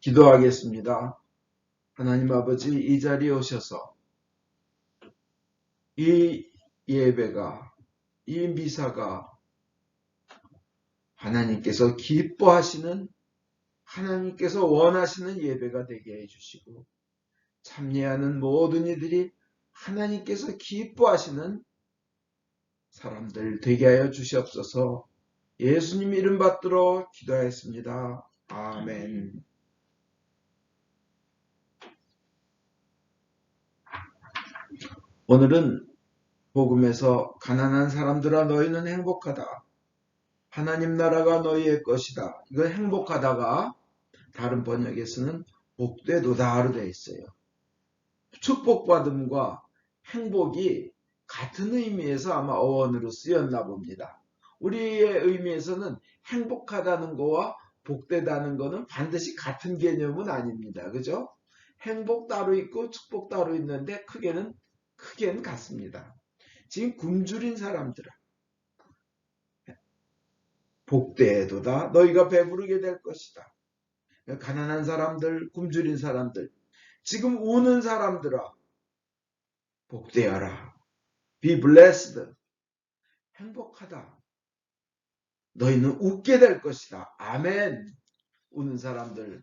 기도하겠습니다. 하나님 아버지, 이 자리에 오셔서 이 예배가, 이 미사가 하나님께서 기뻐하시는, 하나님께서 원하시는 예배가 되게 해주시고, 참여하는 모든 이들이 하나님께서 기뻐하시는 사람들 되게 하여 주시옵소서. 예수님 이름 받들어 기도하였습니다. 아멘. 오늘은 복음에서 가난한 사람들아 너희는 행복하다. 하나님 나라가 너희의 것이다. 이거 행복하다가 다른 번역에서는 복되도다로 되어 있어요. 축복받음과 행복이 같은 의미에서 아마 어원으로 쓰였나 봅니다. 우리의 의미에서는 행복하다는 거와 복되다는 거는 반드시 같은 개념은 아닙니다. 그죠? 행복 따로 있고 축복 따로 있는데 크게는 같습니다. 지금 굶주린 사람들아 복되도다. 너희가 배부르게 될 것이다. 가난한 사람들, 굶주린 사람들, 지금 우는 사람들아 복되어라. Be blessed. 행복하다. 너희는 웃게 될 것이다. 아멘. 우는 사람들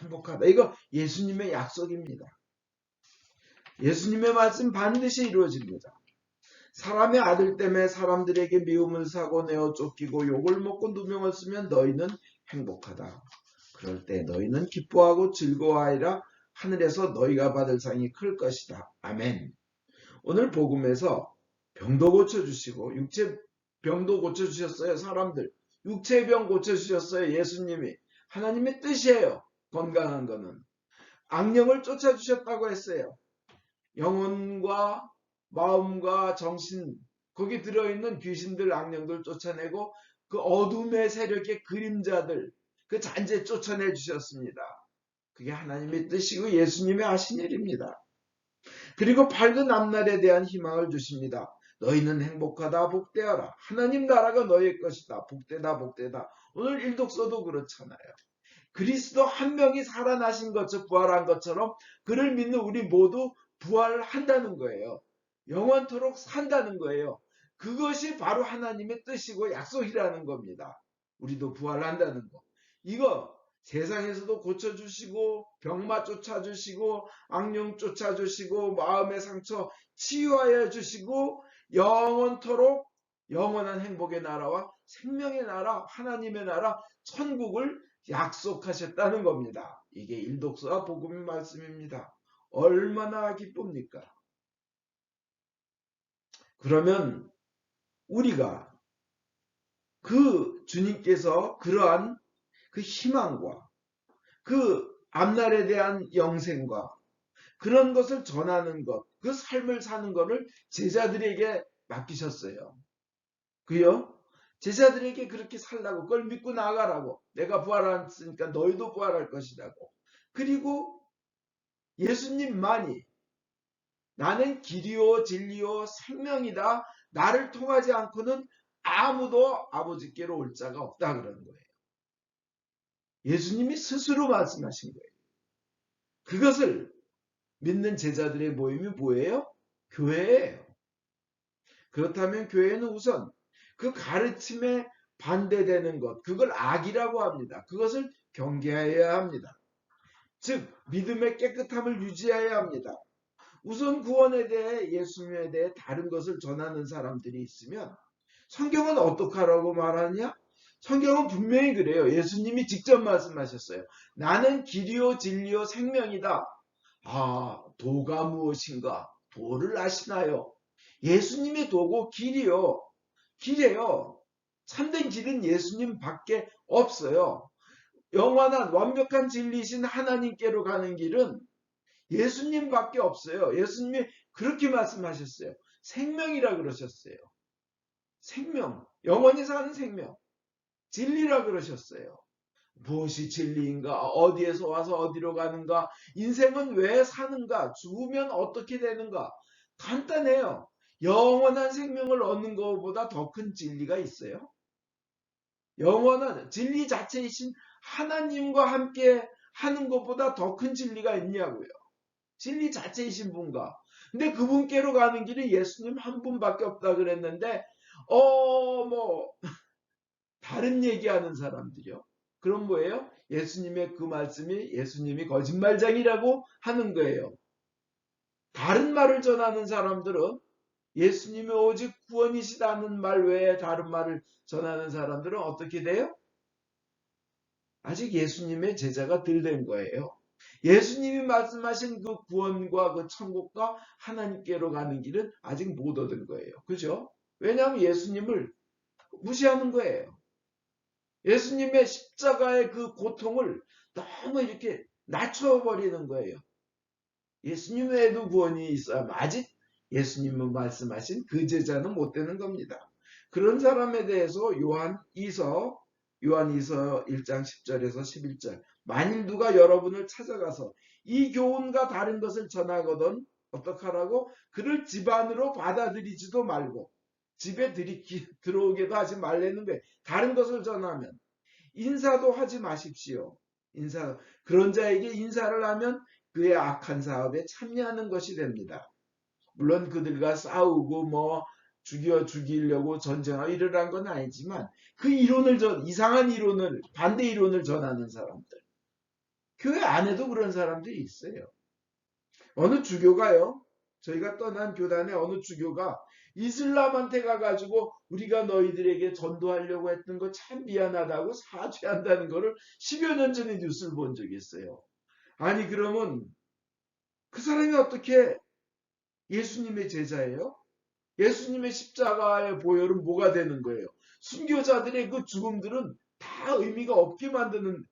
행복하다. 이거 예수님의 약속입니다. 예수님의 말씀 반드시 이루어집니다. 사람의 아들 때문에 사람들에게 미움을 사고 내어 쫓기고 욕을 먹고 누명을 쓰면 너희는 행복하다. 그럴 때 너희는 기뻐하고 즐거워하리라. 하늘에서 너희가 받을 상이 클 것이다. 아멘. 오늘 복음에서 병도 고쳐주시고 육체 병도 고쳐주셨어요. 사람들 육체의 병 고쳐주셨어요. 예수님이 하나님의 뜻이에요. 건강한 거는 악령을 쫓아주셨다고 했어요. 영혼과 마음과 정신 거기 들어있는 귀신들 악령들 쫓아내고 그 어둠의 세력의 그림자들 그 잔재 쫓아내 주셨습니다. 그게 하나님의 뜻이고 예수님의 하신 일입니다. 그리고 밝은 앞날에 대한 희망을 주십니다. 너희는 행복하다 복되어라. 하나님 나라가 너희의 것이다. 복되다 복되다. 오늘 일독서도 그렇잖아요. 그리스도 한 명이 살아나신 것처럼 부활한 것처럼 그를 믿는 우리 모두 부활한다는 거예요. 영원토록 산다는 거예요. 그것이 바로 하나님의 뜻이고 약속이라는 겁니다. 우리도 부활한다는 거. 이거 세상에서도 고쳐주시고 병마 쫓아주시고 악령 쫓아주시고 마음의 상처 치유하여 주시고 영원토록 영원한 행복의 나라와 생명의 나라 하나님의 나라 천국을 약속하셨다는 겁니다. 이게 일독서와 복음의 말씀입니다. 얼마나 기쁩니까? 그러면 우리가 그 주님께서 그러한 그 희망과 그 앞날에 대한 영생과 그런 것을 전하는 것, 그 삶을 사는 것을 제자들에게 맡기셨어요. 그요? 제자들에게 그렇게 살라고 그걸 믿고 나가라고 내가 부활했으니까 너희도 부활할 것이라고. 그리고 예수님만이 나는 길이요 진리요 생명이다. 나를 통하지 않고는 아무도 아버지께로 올 자가 없다 그러는 거예요. 예수님이 스스로 말씀하신 거예요. 그것을 믿는 제자들의 모임이 뭐예요? 교회예요. 그렇다면 교회는 우선 그 가르침에 반대되는 것, 그걸 악이라고 합니다. 그것을 경계해야 합니다. 즉 믿음의 깨끗함을 유지해야 합니다. 우선 구원에 대해 예수님에 대해 다른 것을 전하는 사람들이 있으면 성경은 어떻게 하라고 말하냐? 성경은 분명히 그래요. 예수님이 직접 말씀하셨어요. 나는 길이요 진리요 생명이다. 아, 도가 무엇인가? 도를 아시나요? 예수님의 도고 길이요. 길이에요. 참된 길은 예수님 밖에 없어요. 영원한 완벽한 진리신 하나님께로 가는 길은 예수님밖에 없어요. 예수님이 그렇게 말씀하셨어요. 생명이라 그러셨어요. 생명, 영원히 사는 생명, 진리라 그러셨어요. 무엇이 진리인가? 어디에서 와서 어디로 가는가? 인생은 왜 사는가? 죽으면 어떻게 되는가? 간단해요. 영원한 생명을 얻는 것보다 더 큰 진리가 있어요? 영원한 진리 자체이신 하나님과 함께 하는 것보다 더 큰 진리가 있냐고요. 진리 자체이신 분과. 근데 그분께로 가는 길이 예수님 한 분밖에 없다 그랬는데 뭐 다른 얘기하는 사람들이요. 그럼 뭐예요? 예수님의 그 말씀이 예수님이 거짓말장이라고 하는 거예요. 다른 말을 전하는 사람들은 예수님이 오직 구원이시다는 말 외에 다른 말을 전하는 사람들은 어떻게 돼요? 아직 예수님의 제자가 덜 된 거예요. 예수님이 말씀하신 그 구원과 그 천국과 하나님께로 가는 길은 아직 못 얻은 거예요. 그죠? 왜냐하면 예수님을 무시하는 거예요. 예수님의 십자가의 그 고통을 너무 이렇게 낮춰버리는 거예요. 예수님 외에도 구원이 있어야 아직 예수님은 말씀하신 그 제자는 못 되는 겁니다. 그런 사람에 대해서 요한 2서 1장 10절에서 11절 만일 누가 여러분을 찾아가서 이 교훈과 다른 것을 전하거든 어떡하라고? 그를 집 안으로 받아들이지도 말고 집에 들어오게도 하지 말라는 거예요. 다른 것을 전하면 인사도 하지 마십시오. 그런 자에게 인사를 하면 그의 악한 사업에 참여하는 것이 됩니다. 물론 그들과 싸우고 죽이려고 전쟁하고 이러란 건 아니지만 그 이상한 이론을 반대 이론을 전하는 사람들. 교회 안에도 그런 사람들이 있어요. 어느 주교가요. 저희가 떠난 교단의 어느 주교가 이슬람한테 가가지고 우리가 너희들에게 전도하려고 했던 거 참 미안하다고 사죄한다는 거를 10여 년 전에 뉴스를 본 적이 있어요. 아니 그러면 그 사람이 어떻게 예수님의 제자예요? 예수님의 십자가의 보혈은 뭐가 되는 거예요? 순교자들의 그 죽음들은 다 의미가 없게 만드는.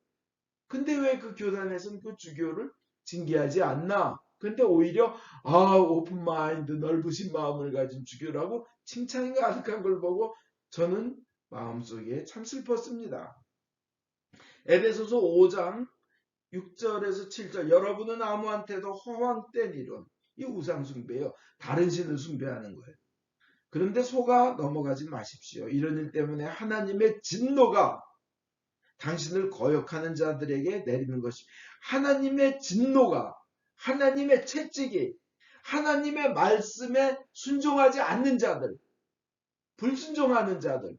근데 왜 그 교단에서는 그 주교를 징계하지 않나? 근데 오히려 오픈 마인드 넓으신 마음을 가진 주교라고 칭찬이 가득한 걸 보고 저는 마음속에 참 슬펐습니다. 에베소서 5장 6절에서 7절 여러분은 아무한테도 허황된 이론 이 우상숭배예요. 다른 신을 숭배하는 거예요. 그런데 속아 넘어가지 마십시오. 이런 일 때문에 하나님의 진노가 당신을 거역하는 자들에게 내리는 것입니다. 하나님의 진노가 하나님의 채찍이 하나님의 말씀에 순종하지 않는 자들 불순종하는 자들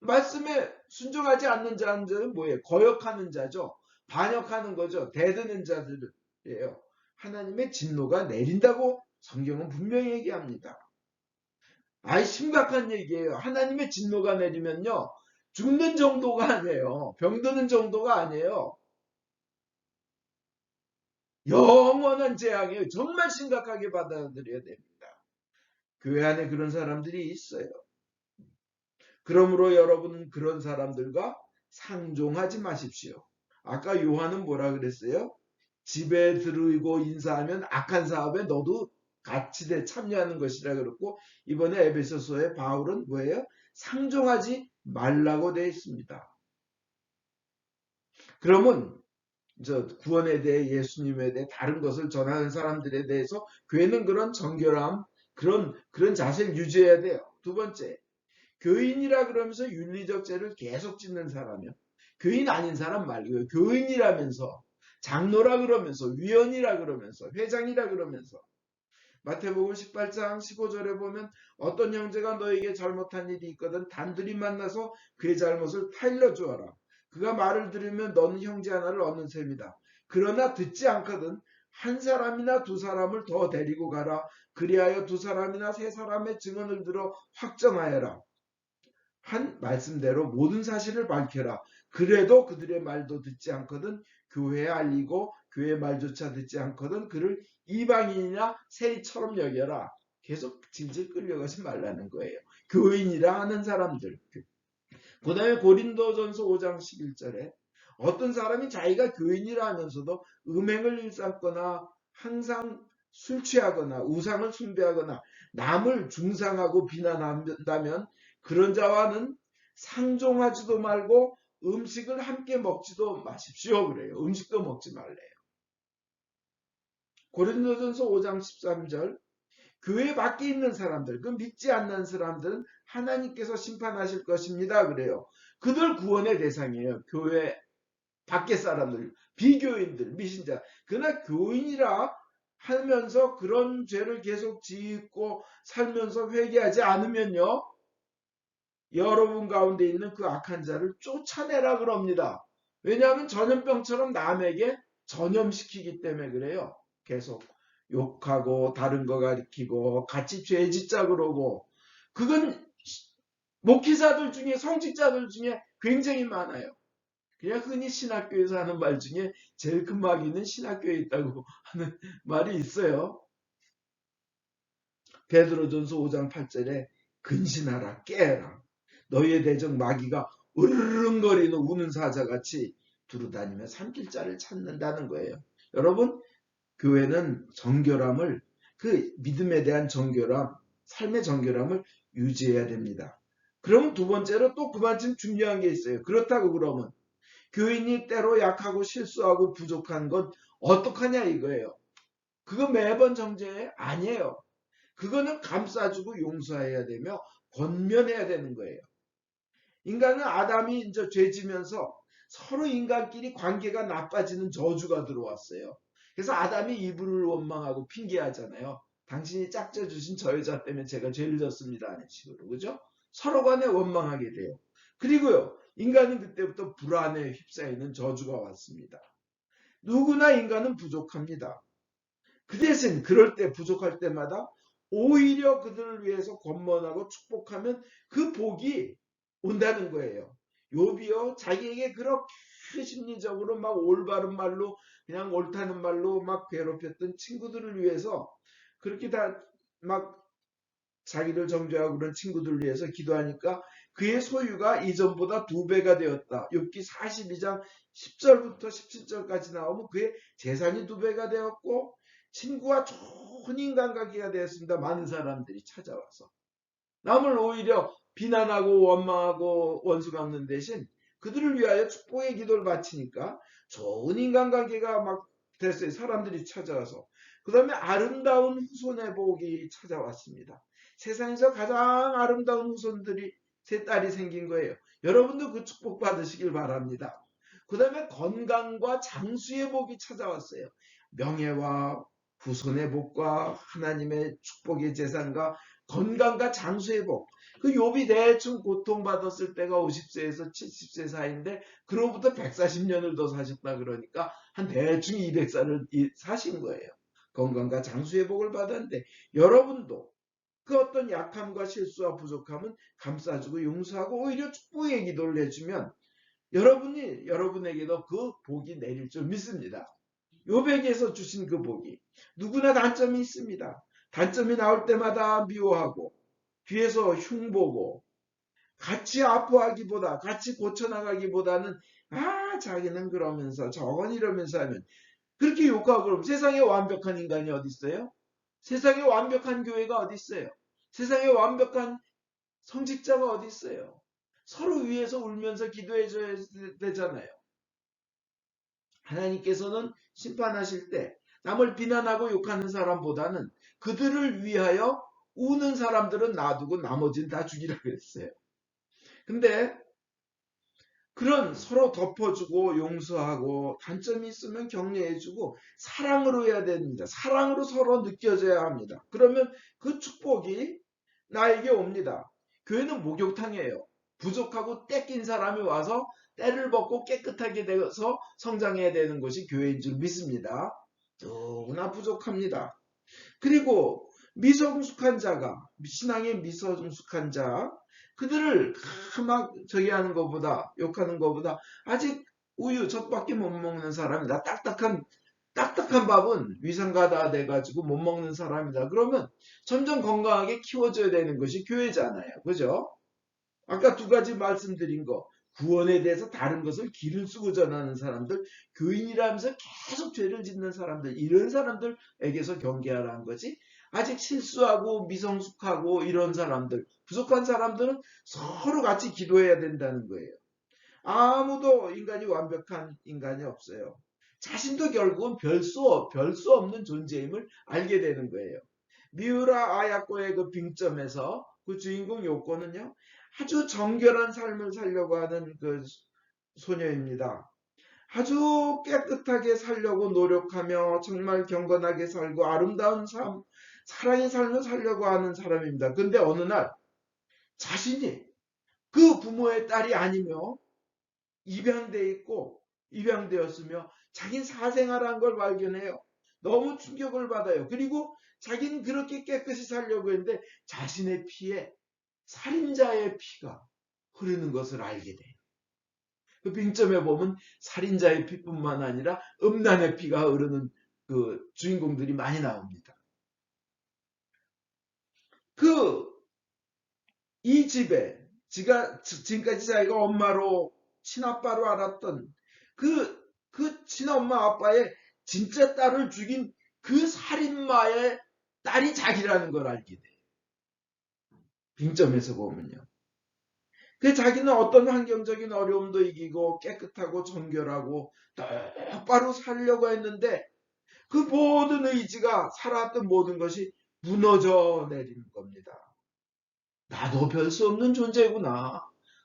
말씀에 순종하지 않는 자들은 뭐예요? 거역하는 자죠. 반역하는 거죠. 대드는 자들이에요. 하나님의 진노가 내린다고 성경은 분명히 얘기합니다. 심각한 얘기예요. 하나님의 진노가 내리면요. 죽는 정도가 아니에요. 병드는 정도가 아니에요. 영원한 재앙이에요. 정말 심각하게 받아들여야 됩니다. 교회 안에 그런 사람들이 있어요. 그러므로 여러분은 그런 사람들과 상종하지 마십시오. 아까 요한은 뭐라 그랬어요? 집에 들이고 인사하면 악한 사업에 너도 같이 참여하는 것이라 그랬고 이번에 에베소서의 바울은 뭐예요? 상종하지 말라고 되어 있습니다. 그러면 구원에 대해 예수님에 대해 다른 것을 전하는 사람들에 대해서 교회는 그런 정결함 그런 자세를 유지해야 돼요. 두 번째 교인이라 그러면서 윤리적 죄를 계속 짓는 사람이요. 교인 아닌 사람 말고요. 교인이라면서 장로라 그러면서 위원이라 그러면서 회장이라 그러면서 마태복음 18장 15절에 보면 어떤 형제가 너에게 잘못한 일이 있거든 단둘이 만나서 그의 잘못을 타일러 주어라. 그가 말을 들으면 너는 형제 하나를 얻는 셈이다. 그러나 듣지 않거든 한 사람이나 두 사람을 더 데리고 가라. 그리하여 두 사람이나 세 사람의 증언을 들어 확정하여라. 한 말씀대로 모든 사실을 밝혀라. 그래도 그들의 말도 듣지 않거든 교회에 알리고 교회 말조차 듣지 않거든 그를 이방인이나 세리처럼 여겨라. 계속 질질 끌려가지 말라는 거예요. 교인이라 하는 사람들. 그 다음에 고린도전서 5장 11절에 어떤 사람이 자기가 교인이라 하면서도 음행을 일삼거나 항상 술 취하거나 우상을 숭배하거나 남을 중상하고 비난한다면 그런 자와는 상종하지도 말고 음식을 함께 먹지도 마십시오. 그래요. 음식도 먹지 말래요. 고린도전서 5장 13절 교회 밖에 있는 사람들, 그 믿지 않는 사람들은 하나님께서 심판하실 것입니다. 그래요. 그들 구원의 대상이에요. 교회 밖의 사람들. 비교인들, 미신자. 그러나 교인이라 하면서 그런 죄를 계속 짓고 살면서 회개하지 않으면요, 여러분 가운데 있는 그 악한 자를 쫓아내라 그럽니다. 왜냐하면 전염병처럼 남에게 전염시키기 때문에 그래요. 계속 욕하고 다른 거 가리키고 같이 죄 짓자 그러고, 그건 목회자들 중에, 성직자들 중에 굉장히 많아요. 그냥 흔히 신학교에서 하는 말 중에 제일 큰 마귀는 신학교에 있다고 하는 말이 있어요. 베드로전서 5장 8절에 근신하라, 깨라. 너희의 대적 마귀가 으르렁거리는 우는 사자같이 두루다니며 삼킬 자를 찾는다는 거예요. 여러분, 교회는 정결함을, 그 믿음에 대한 정결함, 삶의 정결함을 유지해야 됩니다. 그럼 두 번째로 또 그만큼 중요한 게 있어요. 그렇다고 그러면 교인이 때로 약하고 실수하고 부족한 건 어떡하냐 이거예요. 그거 매번 정죄해? 아니에요. 그거는 감싸주고 용서해야 되며 권면해야 되는 거예요. 인간은 아담이 이제 죄지면서 서로 인간끼리 관계가 나빠지는 저주가 들어왔어요. 그래서 아담이 이브를 원망하고 핑계하잖아요. 당신이 짝져 주신 저 여자 때문에 제가 죄를 졌습니다 하는 식으로, 그죠? 서로 간에 원망하게 돼요. 그리고요, 인간은 그때부터 불안에 휩싸이는 저주가 왔습니다. 누구나 인간은 부족합니다. 그 대신 그럴 때, 부족할 때마다 오히려 그들을 위해서 권면하고 축복하면 그 복이 온다는 거예요. 욥이요, 자기에게 그렇게 심리적으로 막 올바른 말로, 그냥 옳다는 말로 막 괴롭혔던 친구들을 위해서, 그렇게 다 막 자기를 정죄하고 그런 친구들을 위해서 기도하니까 그의 소유가 이전보다 2배가 되었다. 욥기 42장 10절부터 17절까지 나오면 그의 재산이 2배가 되었고 친구와 좋은 인간관계가 되었습니다. 많은 사람들이 찾아와서 남을 오히려 비난하고 원망하고 원수 갚는 대신 그들을 위하여 축복의 기도를 바치니까 좋은 인간관계가 막 됐어요. 사람들이 찾아와서. 그 다음에 아름다운 후손의 복이 찾아왔습니다. 세상에서 가장 아름다운 후손들이, 세 딸이 생긴 거예요. 여러분도 그 축복 받으시길 바랍니다. 그 다음에 건강과 장수의 복이 찾아왔어요. 명예와 후손의 복과 하나님의 축복의 재산과 건강과 장수의 복. 그 욥이 대충 고통받았을 때가 50세에서 70세 사이인데 그로부터 140년을 더 사셨다 그러니까 한 대충 200살을 사신 거예요. 건강과 장수의 복을 받았는데 여러분도 그 어떤 약함과 실수와 부족함은 감싸주고 용서하고 오히려 축복의 기도를 해주면 여러분이, 여러분에게도 그 복이 내릴 줄 믿습니다. 욥에게서 주신 그 복이. 누구나 단점이 있습니다. 단점이 나올 때마다 미워하고 뒤에서 흉보고 같이 아파하기보다, 같이 고쳐나가기보다는 자기는 그러면서 저건 이러면서 하면 그렇게 욕하고, 그러면 세상에 완벽한 인간이 어디 있어요? 세상에 완벽한 교회가 어디 있어요? 세상에 완벽한 성직자가 어디 있어요? 서로 위해서 울면서 기도해 줘야 되잖아요. 하나님께서는 심판하실 때 남을 비난하고 욕하는 사람보다는 그들을 위하여 우는 사람들은 놔두고 나머지는 다 죽이라고 했어요. 근데 그런 서로 덮어주고 용서하고 단점이 있으면 격려해주고 사랑으로 해야 됩니다. 사랑으로 서로 느껴져야 합니다. 그러면 그 축복이 나에게 옵니다. 교회는 목욕탕이에요. 부족하고 떼낀 사람이 와서 때를 벗고 깨끗하게 돼서 성장해야 되는 것이 교회인 줄 믿습니다. 누구나 부족합니다. 그리고 미성숙한 자가, 신앙의 미성숙한 자, 그들을 막 저기 하는 것보다, 욕하는 것보다 아직 우유 젖밖에 못 먹는 사람이다. 딱딱한 밥은 위생가다 돼가지고 못 먹는 사람이다. 그러면 점점 건강하게 키워줘야 되는 것이 교회잖아요. 그죠? 아까 두 가지 말씀드린 거, 구원에 대해서 다른 것을 기를 쓰고 전하는 사람들, 교인이라면서 계속 죄를 짓는 사람들, 이런 사람들에게서 경계하라는 거지. 아직 실수하고 미성숙하고 이런 사람들, 부족한 사람들은 서로 같이 기도해야 된다는 거예요. 아무도 인간이 완벽한 인간이 없어요. 자신도 결국은 별 수 없는 존재임을 알게 되는 거예요. 미우라 아야코의 그 빙점에서 그 주인공 요코는요, 아주 정결한 삶을 살려고 하는 그 소녀입니다. 아주 깨끗하게 살려고 노력하며 정말 경건하게 살고 아름다운 삶, 사랑의 삶을 살려고 하는 사람입니다. 근데 어느 날 자신이 그 부모의 딸이 아니며 입양돼 있고 입양되었으며 자기는 사생아라는 걸 발견해요. 너무 충격을 받아요. 그리고 자기는 그렇게 깨끗이 살려고 했는데 자신의 피에 살인자의 피가 흐르는 것을 알게 돼요. 그 빙점에 보면 살인자의 피뿐만 아니라 음란의 피가 흐르는 그 주인공들이 많이 나옵니다. 이 집에 지금까지 자기가 엄마로 친아빠로 알았던 그 친엄마 아빠의 진짜 딸을 죽인 그 살인마의 딸이 자기라는 걸 알게 돼요. 빙점에서 보면요. 그 자기는 어떤 환경적인 어려움도 이기고 깨끗하고 정결하고 똑바로 살려고 했는데 그 모든 의지가 살아왔던 모든 것이 무너져 내리는 겁니다. 나도 별 수 없는 존재구나.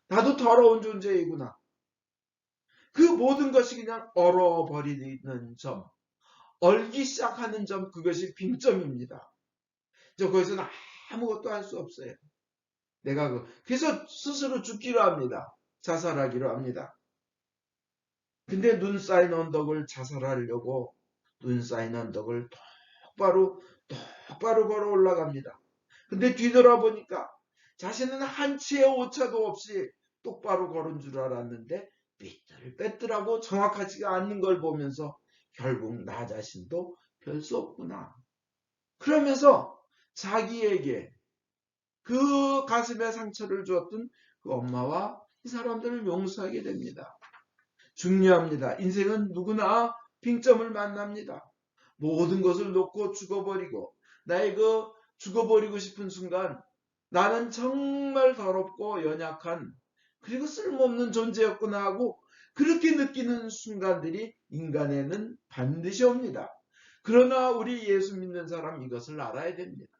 나도 더러운 존재이구나. 그 모든 것이 그냥 얼어버리는 점, 얼기 시작하는 점, 그것이 빙점입니다. 거기서는 아무것도 할 수 없어요. 그래서 스스로 죽기로 합니다. 자살하기로 합니다. 근데 눈 쌓인 언덕을 자살하려고 눈 쌓인 언덕을 똑바로 걸어 올라갑니다. 근데 뒤돌아보니까 자신은 한치의 오차도 없이 똑바로 걸은 줄 알았는데 삐뚤빼뚤하고 정확하지가 않는 걸 보면서 결국 나 자신도 별 수 없구나. 그러면서 자기에게 그 가슴에 상처를 주었던 그 엄마와 이 사람들을 용서하게 됩니다. 중요합니다. 인생은 누구나 빙점을 만납니다. 모든 것을 놓고 죽어버리고 나의 그 죽어버리고 싶은 순간 나는 정말 더럽고 연약한 그리고 쓸모없는 존재였구나 하고 그렇게 느끼는 순간들이 인간에는 반드시 옵니다. 그러나 우리 예수 믿는 사람 이것을 알아야 됩니다.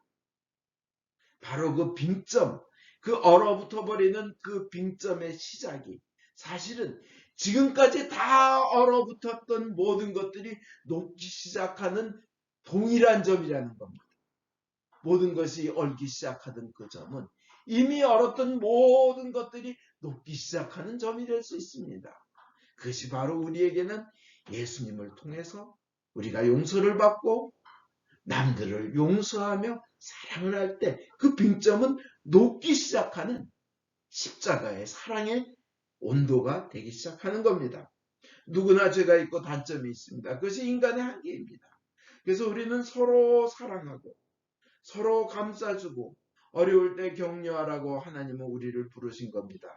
바로 그 빙점, 그 얼어붙어 버리는 그 빙점의 시작이 사실은 지금까지 다 얼어붙었던 모든 것들이 녹기 시작하는 동일한 점이라는 겁니다. 모든 것이 얼기 시작하던 그 점은 이미 얼었던 모든 것들이 녹기 시작하는 점이 될 수 있습니다. 그것이 바로 우리에게는 예수님을 통해서 우리가 용서를 받고 남들을 용서하며 사랑을 할 때 그 빙점은 녹기 시작하는 십자가의 사랑의 온도가 되기 시작하는 겁니다. 누구나 죄가 있고 단점이 있습니다. 그것이 인간의 한계입니다. 그래서 우리는 서로 사랑하고 서로 감싸주고 어려울 때 격려하라고 하나님은 우리를 부르신 겁니다.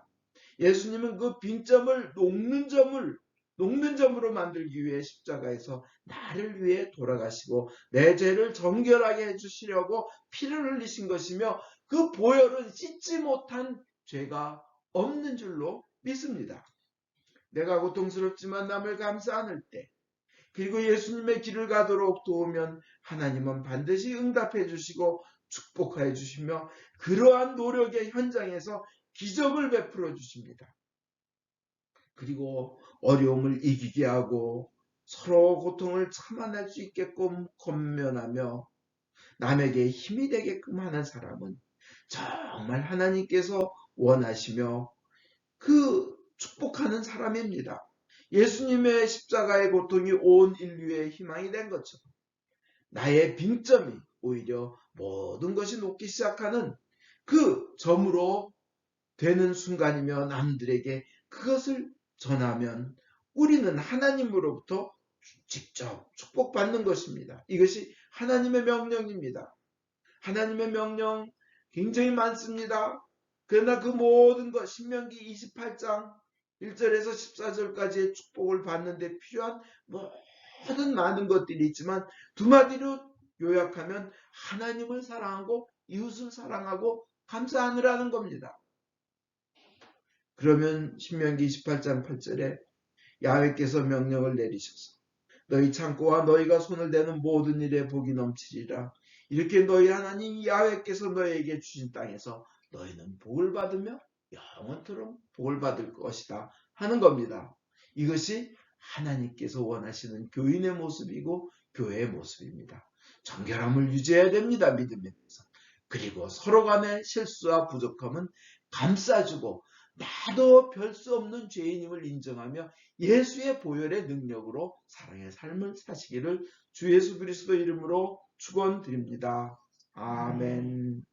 예수님은 그 빈점을 녹는 점으로 만들기 위해 십자가에서 나를 위해 돌아가시고 내 죄를 정결하게 해주시려고 피를 흘리신 것이며 그 보혈은 씻지 못한 죄가 없는 줄로 믿습니다. 내가 고통스럽지만 남을 감싸 안을 때 그리고 예수님의 길을 가도록 도우면 하나님은 반드시 응답해 주시고 축복해 주시며 그러한 노력의 현장에서 기적을 베풀어 주십니다. 그리고 어려움을 이기게 하고 서로 고통을 참아낼 수 있게끔 권면하며 남에게 힘이 되게끔 하는 사람은 정말 하나님께서 원하시며 그 축복하는 사람입니다. 예수님의 십자가의 고통이 온 인류의 희망이 된 것처럼 나의 빙점이 오히려 모든 것이 녹기 시작하는 그 점으로 되는 순간이며 남들에게 그것을 전하면 우리는 하나님으로부터 직접 축복받는 것입니다. 이것이 하나님의 명령입니다. 하나님의 명령 굉장히 많습니다. 그러나 그 모든 것 신명기 28장 1절에서 14절까지의 축복을 받는 데 필요한 모든 많은 것들이 있지만 두 마디로 요약하면 하나님을 사랑하고 이웃을 사랑하고 감사하느라는 겁니다. 그러면 신명기 28장 8절에 야훼께서 명령을 내리셔서 너희 창고와 너희가 손을 대는 모든 일에 복이 넘치리라. 이렇게 너희 하나님 야훼께서 너희에게 주신 땅에서 너희는 복을 받으며 영원토록 복을 받을 것이다 하는 겁니다. 이것이 하나님께서 원하시는 교인의 모습이고 교회의 모습입니다. 정결함을 유지해야 됩니다. 믿음에서. 그리고 서로 간의 실수와 부족함은 감싸주고 나도 별 수 없는 죄인임을 인정하며 예수의 보혈의 능력으로 사랑의 삶을 사시기를 주 예수 그리스도 이름으로 축원드립니다. 아멘.